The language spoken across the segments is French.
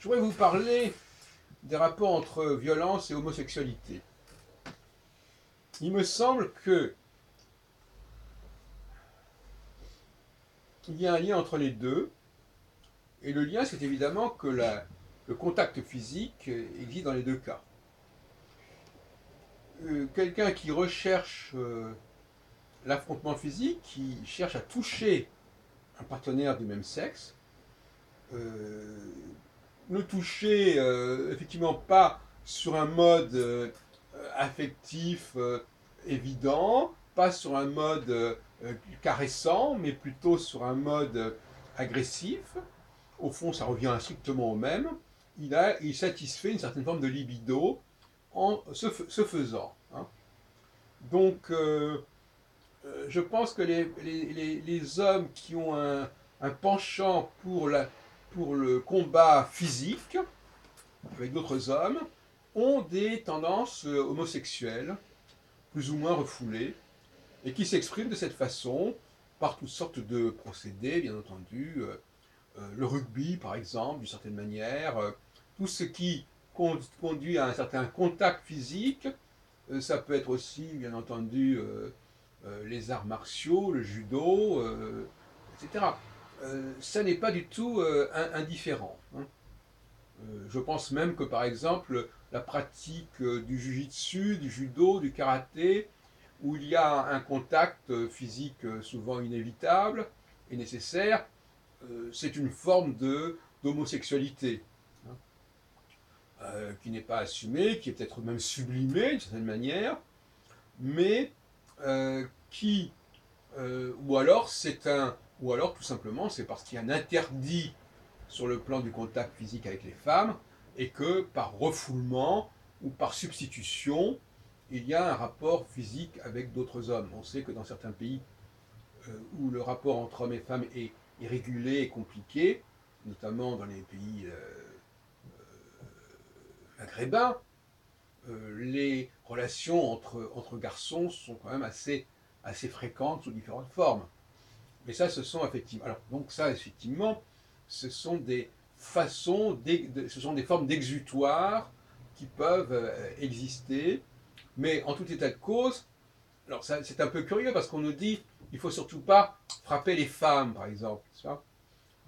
Je voudrais vous parler des rapports entre violence et homosexualité. Il me semble qu'il y a un lien entre les deux, et le lien, c'est évidemment que le contact physique existe dans les deux cas. Quelqu'un qui recherche l'affrontement physique, qui cherche à toucher un partenaire du même sexe, le toucher effectivement pas sur un mode affectif évident, pas sur un mode caressant, mais plutôt sur un mode agressif. Au fond, ça revient strictement au même. Il satisfait une certaine forme de libido en ce faisant. Hein. Donc, je pense que les hommes qui ont un penchant pour le combat physique, avec d'autres hommes, ont des tendances homosexuelles, plus ou moins refoulées, et qui s'expriment de cette façon par toutes sortes de procédés, bien entendu. Le rugby, par exemple, d'une certaine manière, tout ce qui conduit à un certain contact physique, ça peut être aussi, bien entendu, les arts martiaux, le judo, etc. Ça n'est pas du tout indifférent. Hein. Je pense même que, par exemple, la pratique du jujitsu, du judo, du karaté, où il y a un contact physique souvent inévitable et nécessaire, c'est une forme d'homosexualité, hein, qui n'est pas assumée, qui est peut-être même sublimée d'une certaine manière, mais qui, ou alors tout simplement c'est parce qu'il y a un interdit sur le plan du contact physique avec les femmes, et que par refoulement ou par substitution, il y a un rapport physique avec d'autres hommes. On sait que dans certains pays où le rapport entre hommes et femmes est irrégulé et compliqué, notamment dans les pays maghrébins, les relations entre garçons sont quand même assez fréquentes sous différentes formes. Mais ça, ce sont effectivement. Alors, donc, ça, effectivement, ce sont des façons, ce sont des formes d'exutoire qui peuvent exister, mais en tout état de cause, alors c'est un peu curieux parce qu'on nous dit il ne faut surtout pas frapper les femmes, par exemple. Il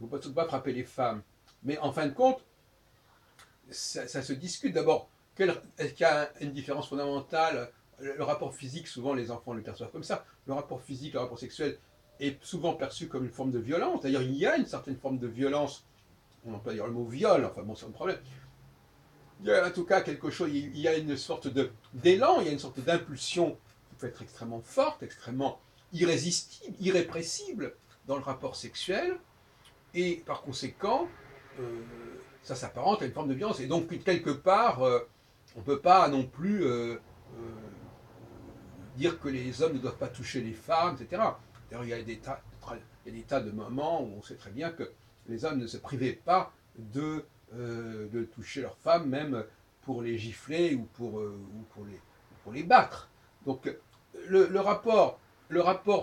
ne faut surtout pas frapper les femmes. Mais en fin de compte, ça se discute. D'abord, est-ce qu'il y a une différence fondamentale? Le rapport physique, souvent les enfants le perçoivent comme ça. Le rapport physique, le rapport sexuel est souvent perçu comme une forme de violence. D'ailleurs, il y a une certaine forme de violence. On peut pas dire le mot viol, enfin bon, c'est un problème. Il y a en tout cas quelque chose, il y a une sorte d'élan, il y a une sorte d'impulsion qui peut être extrêmement forte, extrêmement irrésistible, irrépressible dans le rapport sexuel, et par conséquent, euh, ça s'apparente à une forme de violence. Et donc, quelque part, on ne peut pas non plus dire que les hommes ne doivent pas toucher les femmes, etc. D'ailleurs, il y a des tas de moments où on sait très bien que les hommes ne se privaient pas de toucher leurs femmes, même pour les gifler ou pour les battre. Donc, le rapport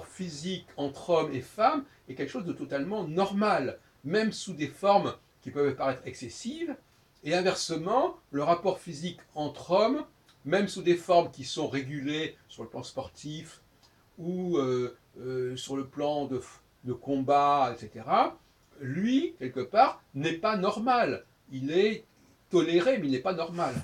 physique entre hommes et femmes est quelque chose de totalement normal, même sous des formes qui peuvent paraître excessives. Et inversement, le rapport physique entre hommes, même sous des formes qui sont régulées sur le plan sportif ou sur le plan de combat, etc., lui, quelque part, n'est pas normal. Il est toléré, mais il n'est pas normal.